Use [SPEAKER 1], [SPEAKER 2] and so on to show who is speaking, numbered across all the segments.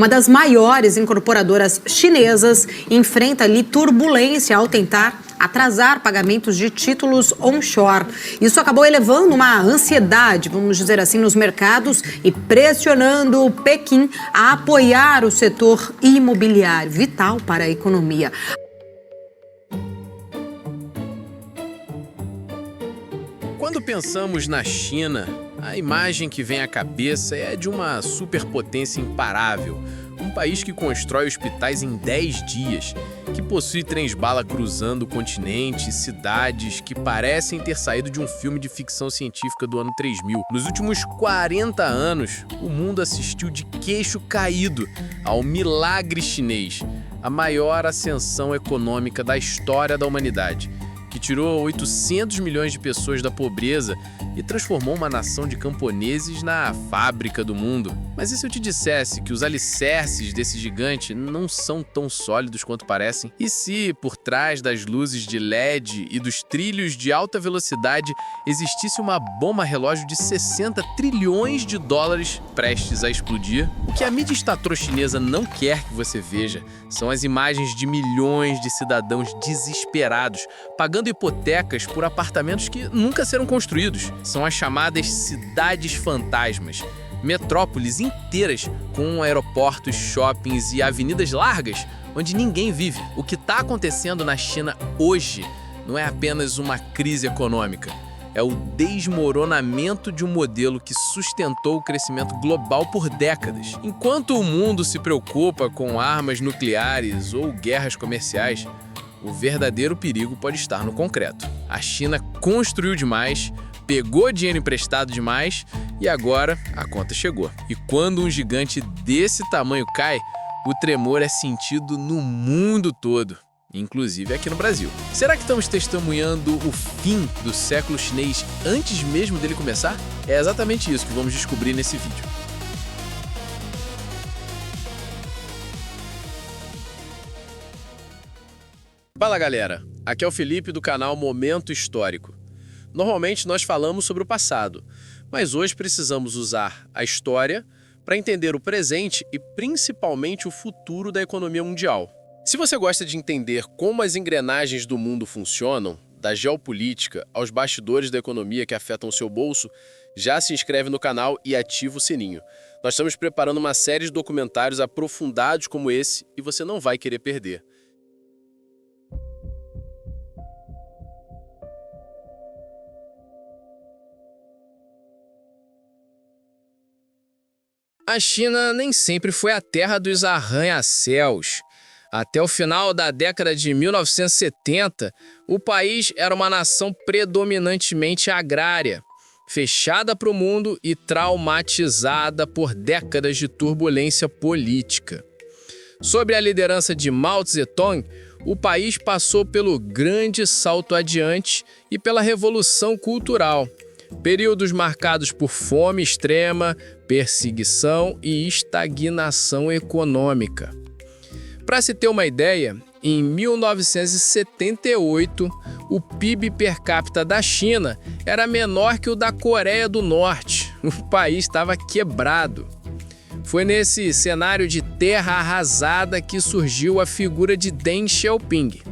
[SPEAKER 1] Uma das maiores incorporadoras chinesas enfrenta ali turbulência ao tentar atrasar pagamentos de títulos onshore. Isso acabou elevando uma ansiedade, vamos dizer assim, nos mercados e pressionando o Pequim a apoiar o setor imobiliário, vital para a economia.
[SPEAKER 2] Quando pensamos na China, a imagem que vem à cabeça é de uma superpotência imparável, um país que constrói hospitais em 10 dias, que possui trens-bala cruzando o continente, cidades que parecem ter saído de um filme de ficção científica do ano 3000. Nos últimos 40 anos, o mundo assistiu de queixo caído ao milagre chinês, a maior ascensão econômica da história da humanidade, que tirou 800 milhões de pessoas da pobreza e transformou uma nação de camponeses na fábrica do mundo. Mas e se eu te dissesse que os alicerces desse gigante não são tão sólidos quanto parecem? E se, por trás das luzes de LED e dos trilhos de alta velocidade, existisse uma bomba-relógio de 60 trilhões de dólares prestes a explodir? O que a mídia estatal chinesa não quer que você veja são as imagens de milhões de cidadãos desesperados, pagando hipotecas por apartamentos que nunca serão construídos. São as chamadas cidades fantasmas, metrópoles inteiras com aeroportos, shoppings e avenidas largas onde ninguém vive. O que está acontecendo na China hoje não é apenas uma crise econômica, é o desmoronamento de um modelo que sustentou o crescimento global por décadas. Enquanto o mundo se preocupa com armas nucleares ou guerras comerciais, o verdadeiro perigo pode estar no concreto. A China construiu demais, pegou dinheiro emprestado demais e agora a conta chegou. E quando um gigante desse tamanho cai, o tremor é sentido no mundo todo, inclusive aqui no Brasil. Será que estamos testemunhando o fim do século chinês antes mesmo dele começar? É exatamente isso que vamos descobrir nesse vídeo. Fala galera, aqui é o Felipe do canal Momento Histórico. Normalmente nós falamos sobre o passado, mas hoje precisamos usar a história para entender o presente e principalmente o futuro da economia mundial. Se você gosta de entender como as engrenagens do mundo funcionam, da geopolítica aos bastidores da economia que afetam o seu bolso, já se inscreve no canal e ativa o sininho. Nós estamos preparando uma série de documentários aprofundados como esse e você não vai querer perder. A China nem sempre foi a terra dos arranha-céus. Até o final da década de 1970, o país era uma nação predominantemente agrária, fechada para o mundo e traumatizada por décadas de turbulência política. Sob a liderança de Mao Tse-tung, o país passou pelo grande salto adiante e pela revolução cultural, períodos marcados por fome extrema, perseguição e estagnação econômica. Para se ter uma ideia, em 1978, o PIB per capita da China era menor que o da Coreia do Norte. O país estava quebrado. Foi nesse cenário de terra arrasada que surgiu a figura de Deng Xiaoping.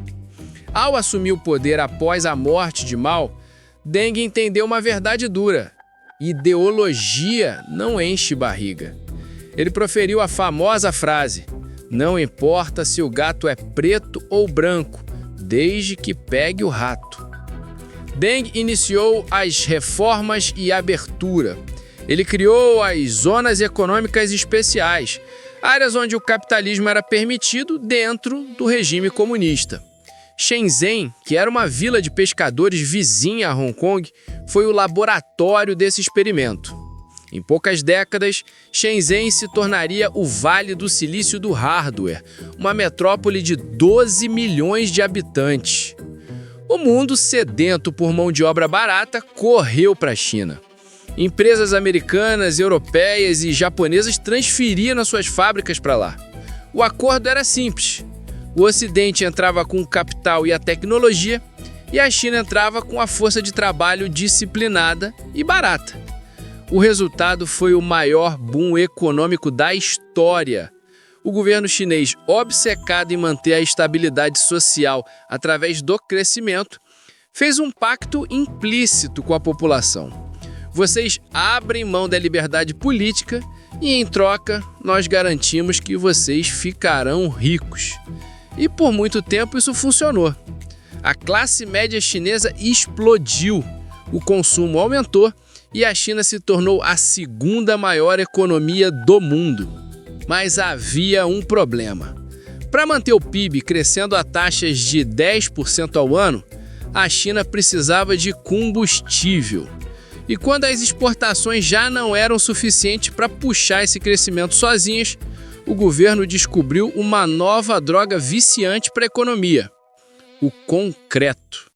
[SPEAKER 2] Ao assumir o poder após a morte de Mao, Deng entendeu uma verdade dura: ideologia não enche barriga. Ele proferiu a famosa frase: não importa se o gato é preto ou branco, desde que pegue o rato. Deng iniciou as reformas e abertura. Ele criou as zonas econômicas especiais, áreas onde o capitalismo era permitido dentro do regime comunista. Shenzhen, que era uma vila de pescadores vizinha a Hong Kong, foi o laboratório desse experimento. Em poucas décadas, Shenzhen se tornaria o Vale do Silício do Hardware, uma metrópole de 12 milhões de habitantes. O mundo, sedento por mão de obra barata, correu para a China. Empresas americanas, europeias e japonesas transferiam as suas fábricas para lá. O acordo era simples. O Ocidente entrava com o capital e a tecnologia, e a China entrava com a força de trabalho disciplinada e barata. O resultado foi o maior boom econômico da história.
[SPEAKER 3] O governo chinês, obcecado em manter a estabilidade social através do crescimento, fez um pacto implícito com a população. Vocês abrem mão da liberdade política e, em troca, nós garantimos que vocês ficarão ricos. E por muito tempo isso funcionou. A classe média chinesa explodiu, o consumo aumentou e a China se tornou a segunda maior economia do mundo. Mas havia um problema. Para manter o PIB crescendo a taxas de 10% ao ano, a China precisava de combustível. E quando as exportações já não eram suficientes para puxar esse crescimento sozinhas, o governo descobriu uma nova droga viciante para a economia: o concreto.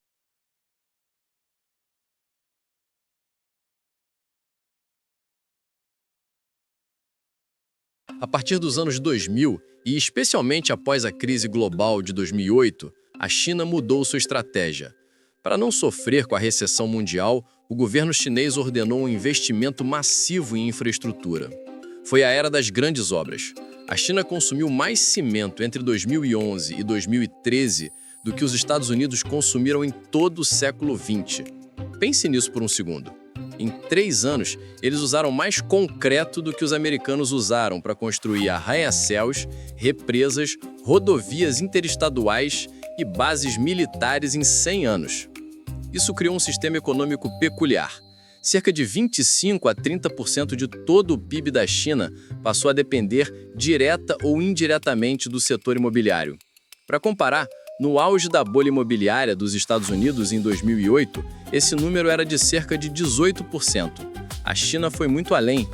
[SPEAKER 4] A partir dos anos 2000, e especialmente após a crise global de 2008, a China mudou sua estratégia. Para não sofrer com a recessão mundial, o governo chinês ordenou um investimento massivo em infraestrutura. Foi a era das grandes obras. A China consumiu mais cimento entre 2011 e 2013 do que os Estados Unidos consumiram em todo o século XX. Pense nisso por um segundo. Em 3 anos, eles usaram mais concreto do que os americanos usaram para construir arranha-céus, represas, rodovias interestaduais e bases militares em 100 anos. Isso criou um sistema econômico peculiar. Cerca de 25% a 30% de todo o PIB da China passou a depender direta ou indiretamente do setor imobiliário. Para comparar, no auge da bolha imobiliária dos Estados Unidos em 2008, esse número era de cerca de 18%. A China foi muito além.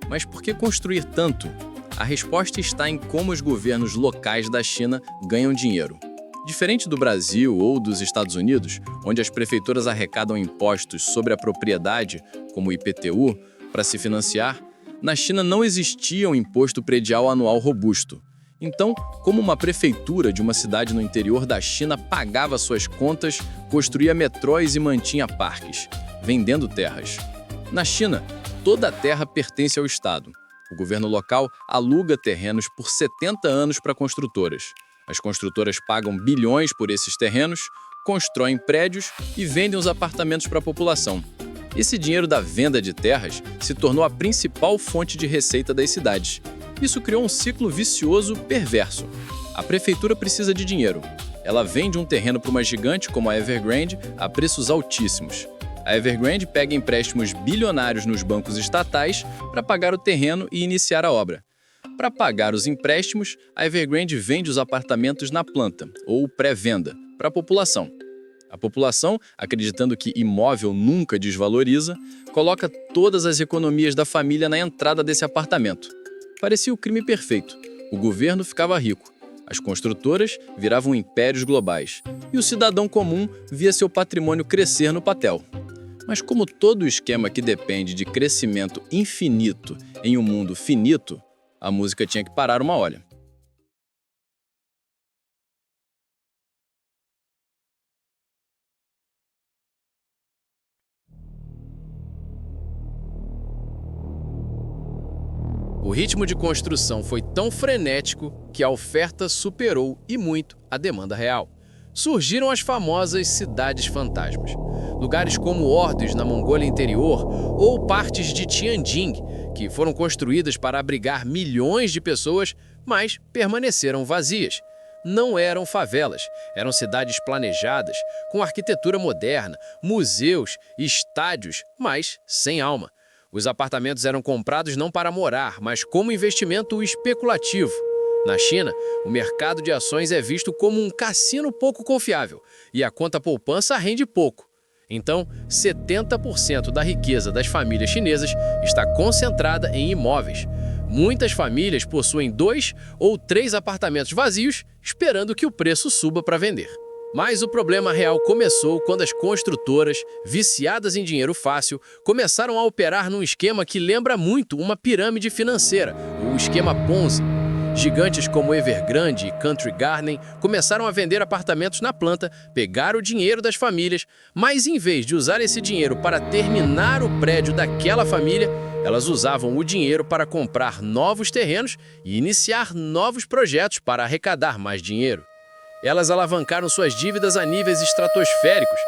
[SPEAKER 4] Mas por que construir tanto? A resposta está em como os governos locais da China ganham dinheiro. Diferente do Brasil ou dos Estados Unidos, onde as prefeituras arrecadam impostos sobre a propriedade, como o IPTU, para se financiar, na China não existia um imposto predial anual robusto. Então, como uma prefeitura de uma cidade no interior da China pagava suas contas, construía metrôs e mantinha parques, vendendo terras. Na China, toda a terra pertence ao Estado. O governo local aluga terrenos por 70 anos para construtoras. As construtoras pagam bilhões por esses terrenos, constroem prédios e vendem os apartamentos para a população. Esse dinheiro da venda de terras se tornou a principal fonte de receita das cidades. Isso criou um ciclo vicioso perverso. A prefeitura precisa de dinheiro. Ela vende um terreno para uma gigante como a Evergrande a preços altíssimos. A Evergrande pega empréstimos bilionários nos bancos estatais para pagar o terreno e iniciar a obra. Para pagar os empréstimos, a Evergrande vende os apartamentos na planta, ou pré-venda, para a população. A população, acreditando que imóvel nunca desvaloriza, coloca todas as economias da família na entrada desse apartamento. Parecia o crime perfeito. O governo ficava rico, as construtoras viravam impérios globais e o cidadão comum via seu patrimônio crescer no papel. Mas como todo esquema que depende de crescimento infinito em um mundo finito, a música tinha que parar uma hora.
[SPEAKER 2] O ritmo de construção foi tão frenético que a oferta superou e muito a demanda real. Surgiram as famosas cidades fantasmas. Lugares como Ordos, na Mongólia Interior, ou partes de Tianjin, que foram construídas para abrigar milhões de pessoas, mas permaneceram vazias. Não eram favelas, eram cidades planejadas, com arquitetura moderna, museus, estádios, mas sem alma. Os apartamentos eram comprados não para morar, mas como investimento especulativo. Na China, o mercado de ações é visto como um cassino pouco confiável e a conta poupança rende pouco. Então, 70% da riqueza das famílias chinesas está concentrada em imóveis. Muitas famílias possuem 2 ou 3 apartamentos vazios, esperando que o preço suba para vender. Mas o problema real começou quando as construtoras, viciadas em dinheiro fácil, começaram a operar num esquema que lembra muito uma pirâmide financeira, o esquema Ponzi. Gigantes como Evergrande e Country Garden começaram a vender apartamentos na planta, pegar o dinheiro das famílias, mas em vez de usar esse dinheiro para terminar o prédio daquela família,
[SPEAKER 3] Elas usavam o dinheiro para comprar novos terrenos e iniciar novos projetos para arrecadar mais dinheiro. Elas alavancaram suas dívidas a níveis estratosféricos.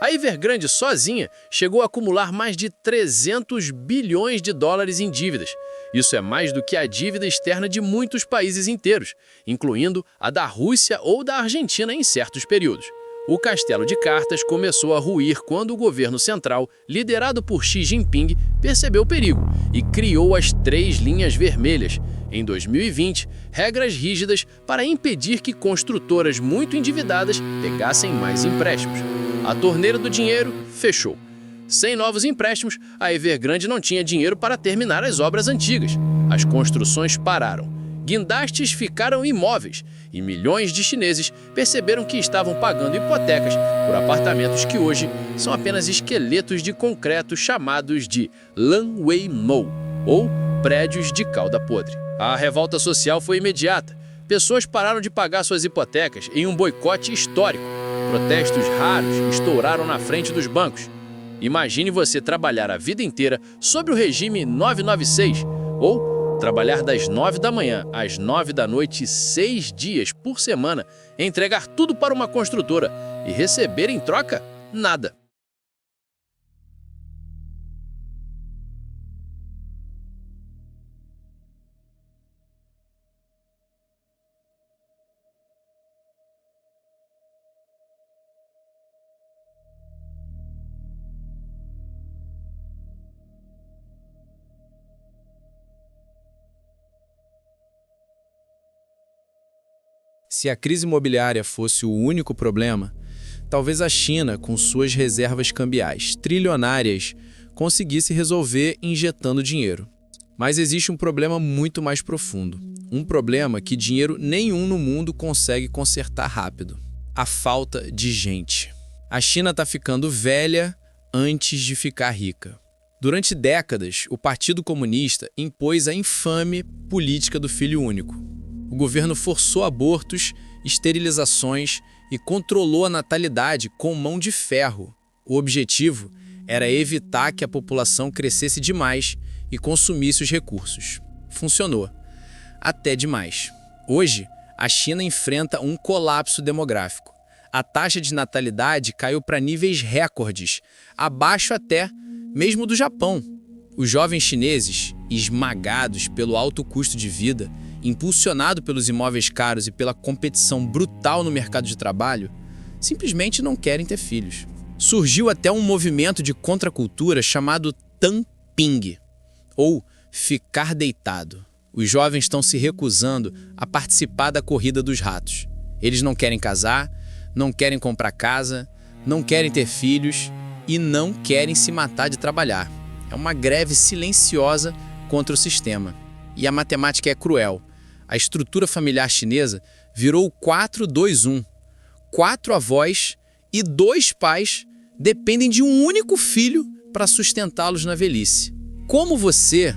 [SPEAKER 3] A Evergrande sozinha chegou a acumular mais de 300 bilhões de dólares em dívidas. Isso é mais do que a dívida externa de muitos países inteiros, incluindo a da Rússia ou da Argentina em certos períodos. O castelo de cartas começou a ruir quando o governo central, liderado por Xi Jinping, percebeu o perigo e criou as 3 linhas vermelhas. Em 2020, regras rígidas para impedir que construtoras muito endividadas pegassem mais empréstimos. A torneira do dinheiro fechou. Sem novos empréstimos, a Evergrande não tinha dinheiro para terminar as obras antigas. As construções pararam. Guindastes ficaram imóveis e milhões de chineses perceberam que estavam pagando hipotecas por apartamentos que hoje são apenas esqueletos de concreto chamados de Lanwei-mou, ou prédios de cauda podre. A revolta social foi imediata. Pessoas pararam de pagar suas hipotecas em um boicote histórico. Protestos raros estouraram na frente dos bancos. Imagine você trabalhar a vida inteira sob o regime 996, ou trabalhar das 9 da manhã às 9 da noite 6 dias por semana, entregar tudo para uma construtora e receber em troca nada.
[SPEAKER 5] Se a crise imobiliária fosse o único problema, talvez a China, com suas reservas cambiais trilionárias, conseguisse resolver injetando dinheiro. Mas existe um problema muito mais profundo. Um problema que dinheiro nenhum no mundo consegue consertar rápido. A falta de gente. A China está ficando velha antes de ficar rica. Durante décadas, o Partido Comunista impôs a infame política do filho único. O governo forçou abortos, esterilizações e controlou a natalidade com mão de ferro. O objetivo era evitar que a população crescesse demais e consumisse os recursos. Funcionou. Até demais. Hoje, a China enfrenta um colapso demográfico. A taxa de natalidade caiu para níveis recordes, abaixo até mesmo do Japão. Os jovens chineses, esmagados pelo alto custo de vida, impulsionado pelos imóveis caros e pela competição brutal no mercado de trabalho, simplesmente não querem ter filhos. Surgiu até um movimento de contracultura chamado Tanping, ou ficar deitado. Os jovens estão se recusando a participar da corrida dos ratos. Eles não querem casar, não querem comprar casa, não querem ter filhos e não querem se matar de trabalhar. É uma greve silenciosa contra o sistema. E a matemática é cruel. A estrutura familiar chinesa virou 4-2-1. 4 avós e 2 pais dependem de um único filho para sustentá-los na velhice. Como você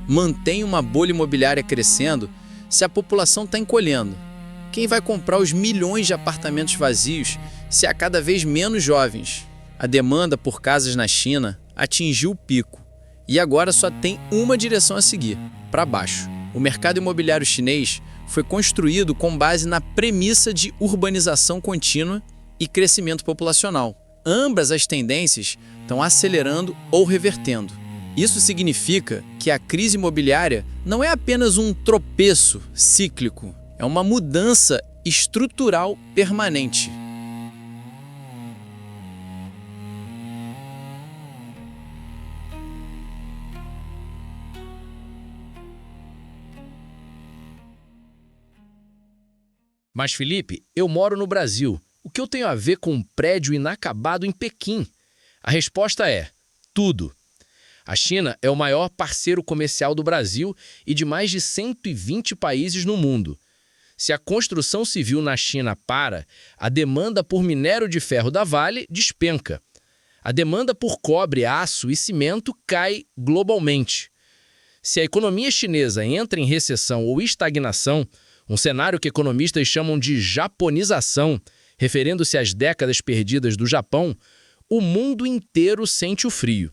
[SPEAKER 5] mantém uma bolha imobiliária crescendo se a população está encolhendo? Quem vai comprar os milhões de apartamentos vazios se há cada vez menos jovens? A demanda por casas na China atingiu o pico e agora só tem uma direção a seguir, para baixo. O mercado imobiliário chinês foi construído com base na premissa de urbanização contínua e crescimento populacional. Ambas as tendências estão acelerando ou revertendo. Isso significa que a crise imobiliária não é apenas um tropeço cíclico, é uma mudança estrutural permanente.
[SPEAKER 3] Mas, Felipe, eu moro no Brasil. O que eu tenho a ver com um prédio inacabado em Pequim? A resposta é tudo. A China é o maior parceiro comercial do Brasil e de mais de 120 países no mundo. Se a construção civil na China para, a demanda por minério de ferro da Vale despenca. A demanda por cobre, aço e cimento cai globalmente. Se a economia chinesa entra em recessão ou estagnação, um cenário que economistas chamam de japonização, referindo-se às décadas perdidas do Japão, o mundo inteiro sente o frio.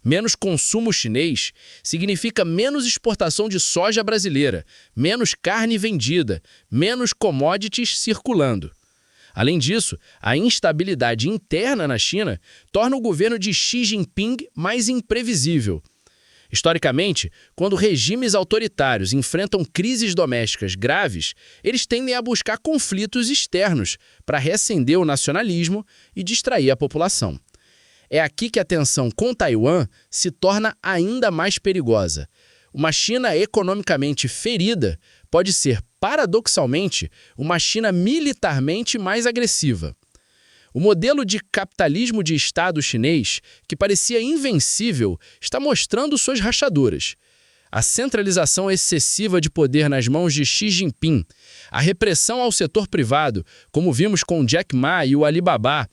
[SPEAKER 3] Menos consumo chinês significa menos exportação de soja brasileira, menos carne vendida, menos commodities circulando. Além disso, a instabilidade interna na China torna o governo de Xi Jinping mais imprevisível. Historicamente, quando regimes autoritários enfrentam crises domésticas graves, eles tendem a buscar conflitos externos para reacender o nacionalismo e distrair a população. É aqui que a tensão com Taiwan se torna ainda mais perigosa. Uma China economicamente ferida pode ser, paradoxalmente, uma China militarmente mais agressiva. O modelo de capitalismo de Estado chinês, que parecia invencível, está mostrando suas rachaduras. A centralização excessiva de poder nas mãos de Xi Jinping, a repressão ao setor privado, como vimos com Jack Ma e o Alibaba,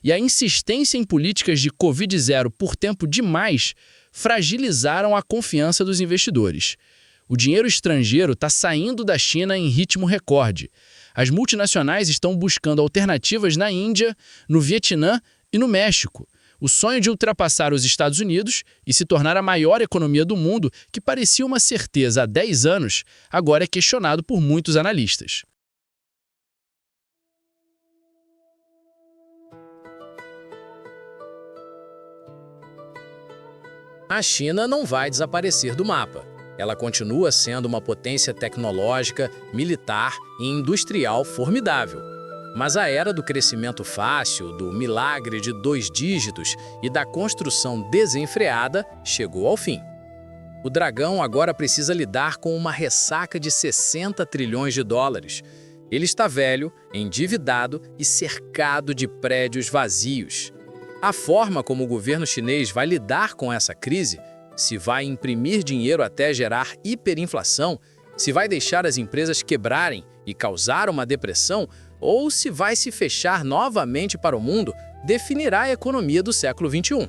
[SPEAKER 3] e a insistência em políticas de Covid-0 por tempo demais fragilizaram a confiança dos investidores. O dinheiro estrangeiro está saindo da China em ritmo recorde. As multinacionais estão buscando alternativas na Índia, no Vietnã e no México. O sonho de ultrapassar os Estados Unidos e se tornar a maior economia do mundo, que parecia uma certeza há 10 anos, agora é questionado por muitos analistas.
[SPEAKER 4] A China não vai desaparecer do mapa. Ela continua sendo uma potência tecnológica, militar e industrial formidável. Mas a era do crescimento fácil, do milagre de 2 dígitos e da construção desenfreada chegou ao fim. O dragão agora precisa lidar com uma ressaca de 60 trilhões de dólares. Ele está velho, endividado e cercado de prédios vazios. A forma como o governo chinês vai lidar com essa crise, se vai imprimir dinheiro até gerar hiperinflação, se vai deixar as empresas quebrarem e causar uma depressão, ou se vai se fechar novamente para o mundo, definirá a economia do século XXI.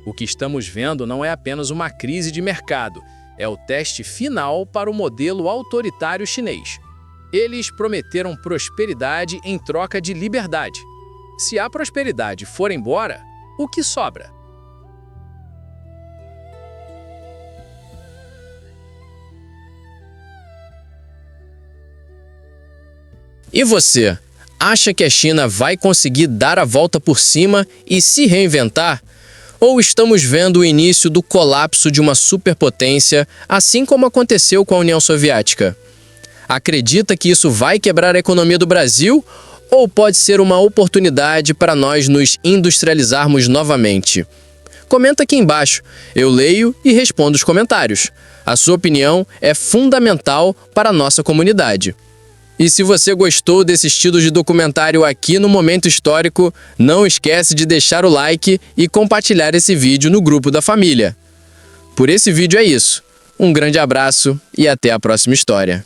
[SPEAKER 4] O que estamos vendo não é apenas uma crise de mercado, é o teste final para o modelo autoritário chinês. Eles prometeram prosperidade em troca de liberdade. Se a prosperidade for embora, o que sobra? E você, acha que a China vai conseguir dar a volta por cima e se reinventar? Ou estamos vendo o início do colapso de uma superpotência, assim como aconteceu com a União Soviética? Acredita que isso vai quebrar a economia do Brasil? Ou pode ser uma oportunidade para nós nos industrializarmos novamente? Comenta aqui embaixo, eu leio e respondo os comentários. A sua opinião é fundamental para a nossa comunidade. E se você gostou desse estilo de documentário aqui no Momento Histórico, não esquece de deixar o like e compartilhar esse vídeo no grupo da família. Por esse vídeo é isso. Um grande abraço e até a próxima história.